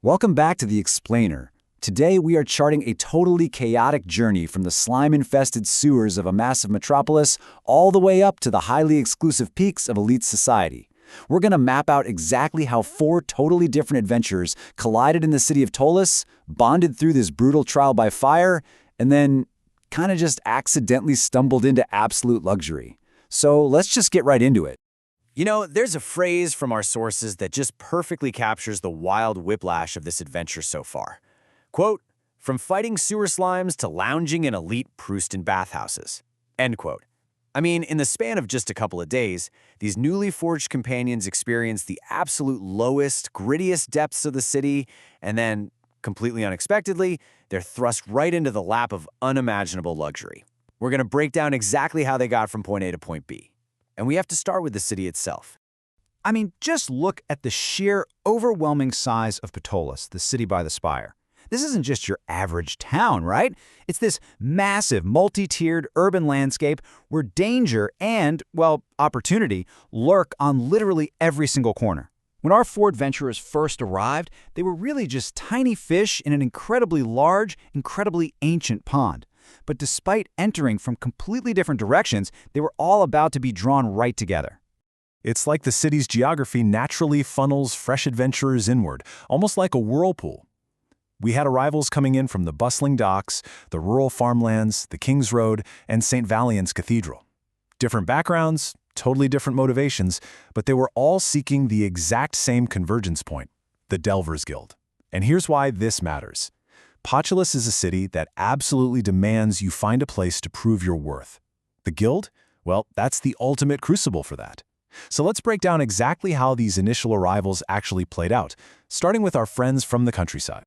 Welcome back to The Explainer. Today we are charting a totally chaotic journey from the slime-infested sewers of a massive metropolis all the way up to the highly exclusive peaks of elite society. We're going to map out exactly how four totally different adventurers collided in the city of ptolus, bonded through this brutal trial by fire, and then kind of just accidentally stumbled into absolute luxury. So let's just get right into it. You know, there's a phrase from our sources that just perfectly captures the wild whiplash of this adventure so far. Quote, "From fighting sewer slimes to lounging in elite Proustan bathhouses." End quote. I mean, in the span of just a couple of days, these newly forged companions experience the absolute lowest, grittiest depths of the city, and then, completely unexpectedly, they're thrust right into the lap of unimaginable luxury. We're going to break down exactly how they got from point A to point B. And we have to start with the city itself. I mean, just look at the sheer, overwhelming size of Ptolus, the city by the spire. This isn't just your average town, right? It's this massive, multi-tiered urban landscape where danger and, well, opportunity lurk on literally every single corner. When our four adventurers first arrived, they were really just tiny fish in an incredibly large, incredibly ancient pond. But despite entering from completely different directions, they were all about to be drawn right together. It's like the city's geography naturally funnels fresh adventurers inward, almost like a whirlpool. We had arrivals coming in from the bustling docks, the rural farmlands, the King's Road, and St. Valiant's Cathedral. Different backgrounds, totally different motivations, but they were all seeking the exact same convergence point, the Delvers Guild. And here's why this matters. Ptolus is a city that absolutely demands you find a place to prove your worth. The Guild? Well, that's the ultimate crucible for that. So let's break down exactly how these initial arrivals actually played out, starting with our friends from the countryside.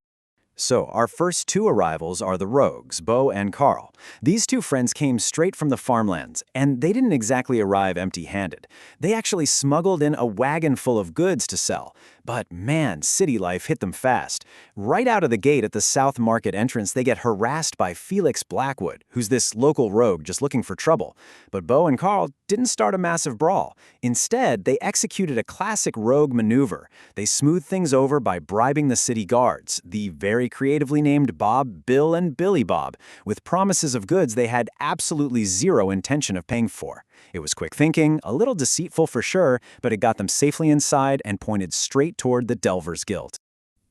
So, our first two arrivals are the rogues, Bo and Carl. These two friends came straight from the farmlands, and they didn't exactly arrive empty-handed. They actually smuggled in a wagon full of goods to sell. But man, city life hit them fast. Right out of the gate at the South Market entrance, they get harassed by Felix Blackwood, who's this local rogue just looking for trouble. But Bo and Carl didn't start a massive brawl. Instead, they executed a classic rogue maneuver. They smoothed things over by bribing the city guards, the very creatively named Bob, Bill, and Billy Bob, with promises of goods they had absolutely zero intention of paying for. It was quick thinking, a little deceitful for sure, but it got them safely inside and pointed straight toward the Delvers Guild.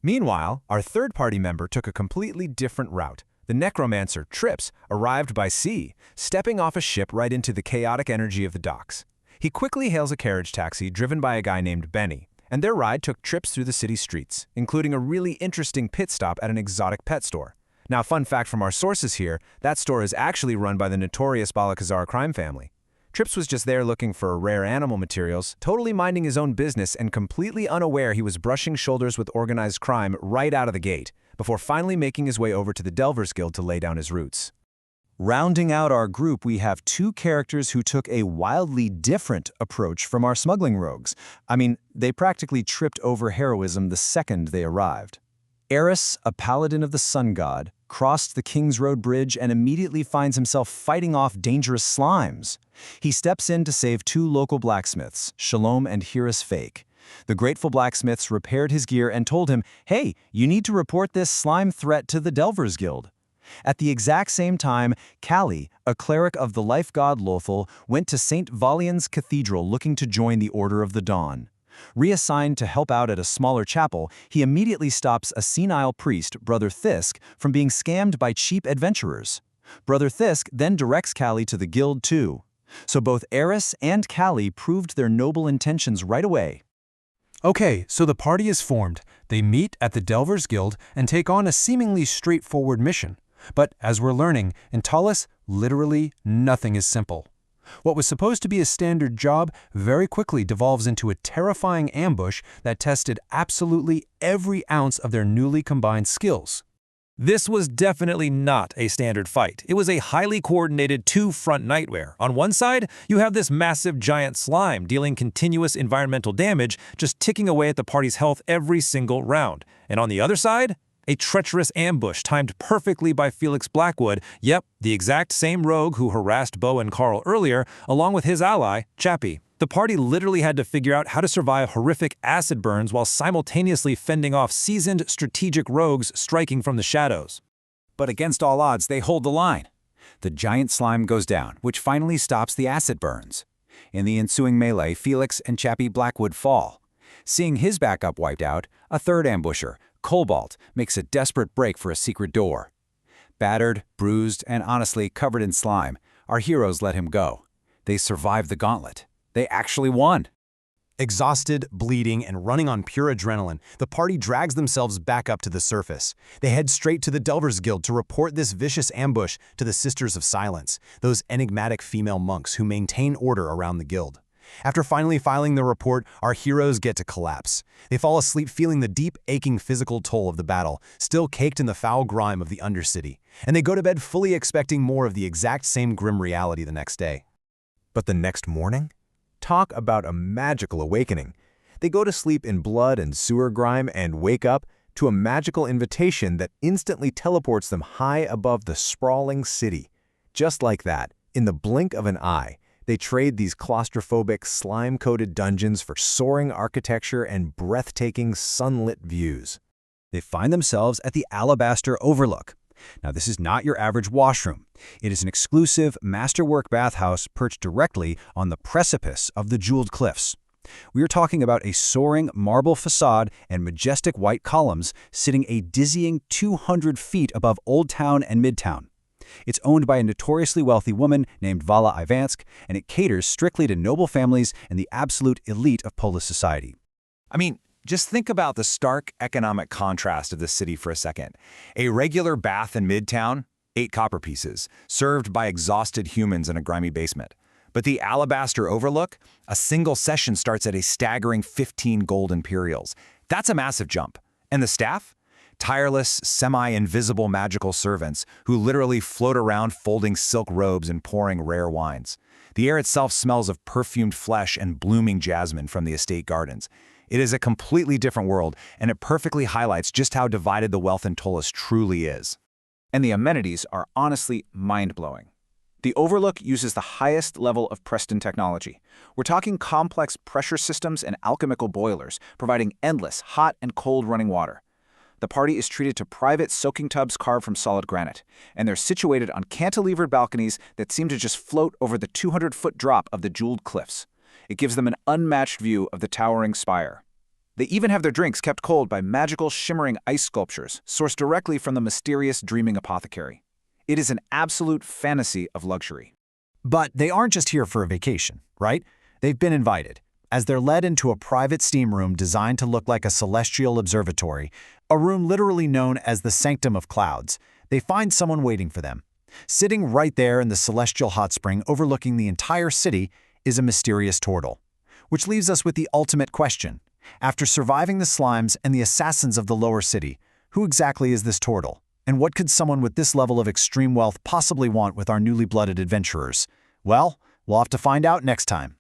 Meanwhile, our third-party member took a completely different route. The necromancer, Trips, arrived by sea, stepping off a ship right into the chaotic energy of the docks. He quickly hails a carriage taxi driven by a guy named Benny, and their ride took trips through the city streets, including a really interesting pit stop at an exotic pet store. Now, fun fact from our sources here, that store is actually run by the notorious Balakazar crime family. Trips was just there looking for rare animal materials, totally minding his own business and completely unaware he was brushing shoulders with organized crime right out of the gate, before finally making his way over to the Delvers Guild to lay down his roots. Rounding out our group, we have two characters who took a wildly different approach from our smuggling rogues. I mean, they practically tripped over heroism the second they arrived. Eris, a paladin of the sun god, crossed the King's Road Bridge and immediately finds himself fighting off dangerous slimes. He steps in to save two local blacksmiths, Shalom and Hiris Fake. The grateful blacksmiths repaired his gear and told him, "Hey, you need to report this slime threat to the Delvers Guild." At the exact same time, Callie, a cleric of the life god Lothal, went to St. Valiant's Cathedral looking to join the Order of the Dawn. Reassigned to help out at a smaller chapel, he immediately stops a senile priest, Brother Thisk, from being scammed by cheap adventurers. Brother Thisk then directs Callie to the guild too. So both Eris and Callie proved their noble intentions right away. Okay, so the party is formed. They meet at the Delvers Guild and take on a seemingly straightforward mission. But as we're learning, in Ptolus, literally nothing is simple. What was supposed to be a standard job very quickly devolves into a terrifying ambush that tested absolutely every ounce of their newly combined skills. This was definitely not a standard fight. It was a highly coordinated two-front nightmare. On one side, you have this massive giant slime dealing continuous environmental damage, just ticking away at the party's health every single round. And on the other side, A treacherous ambush timed perfectly by Felix Blackwood, yep, the exact same rogue who harassed Bo and Carl earlier, along with his ally, Chappie. The party literally had to figure out how to survive horrific acid burns while simultaneously fending off seasoned strategic rogues striking from the shadows. But against all odds, they hold the line. The giant slime goes down, which finally stops the acid burns. In the ensuing melee, Felix and Chappie Blackwood fall. Seeing his backup wiped out, a third ambusher, Cobalt, makes a desperate break for a secret door. Battered, bruised, and honestly covered in slime, our heroes let him go. They survived the gauntlet. They actually won. Exhausted, bleeding, and running on pure adrenaline, the party drags themselves back up to the surface. They head straight to the Delvers Guild to report this vicious ambush to the Sisters of Silence, those enigmatic female monks who maintain order around the guild. After finally filing the report, our heroes get to collapse. They fall asleep feeling the deep, aching physical toll of the battle, still caked in the foul grime of the Undercity, and they go to bed fully expecting more of the exact same grim reality the next day. But the next morning? Talk about a magical awakening. They go to sleep in blood and sewer grime and wake up to a magical invitation that instantly teleports them high above the sprawling city. Just like that, in the blink of an eye, they trade these claustrophobic, slime-coated dungeons for soaring architecture and breathtaking, sunlit views. They find themselves at the Alabaster Overlook. Now, this is not your average washroom. It is an exclusive, masterwork bathhouse perched directly on the precipice of the Jeweled Cliffs. We are talking about a soaring marble facade and majestic white columns sitting a dizzying 200 feet above Old Town and Midtown. It's owned by a notoriously wealthy woman named Vala Ivansk, and it caters strictly to noble families and the absolute elite of Polish society. I mean, just think about the stark economic contrast of the city for a second. A regular bath in Midtown, 8 copper pieces, served by exhausted humans in a grimy basement. But the Alabaster Overlook, a single session starts at a staggering 15 gold imperials. That's a massive jump. And the staff? Tireless, semi-invisible magical servants who literally float around folding silk robes and pouring rare wines. The air itself smells of perfumed flesh and blooming jasmine from the estate gardens. It is a completely different world, and it perfectly highlights just how divided the wealth in Ptolus truly is. And the amenities are honestly mind-blowing. The Overlook uses the highest level of Preston technology. We're talking complex pressure systems and alchemical boilers, providing endless hot and cold running water. The party is treated to private soaking tubs carved from solid granite, and they're situated on cantilevered balconies that seem to just float over the 200-foot drop of the Jeweled Cliffs. It gives them an unmatched view of the towering spire. They even have their drinks kept cold by magical, shimmering ice sculptures sourced directly from the mysterious dreaming apothecary. It is an absolute fantasy of luxury. But they aren't just here for a vacation, right? They've been invited. As they're led into a private steam room designed to look like a celestial observatory, a room literally known as the Sanctum of Clouds, they find someone waiting for them. Sitting right there in the celestial hot spring overlooking the entire city is a mysterious turtle. Which leaves us with the ultimate question. After surviving the slimes and the assassins of the lower city, who exactly is this turtle? And what could someone with this level of extreme wealth possibly want with our newly blooded adventurers? Well, we'll have to find out next time.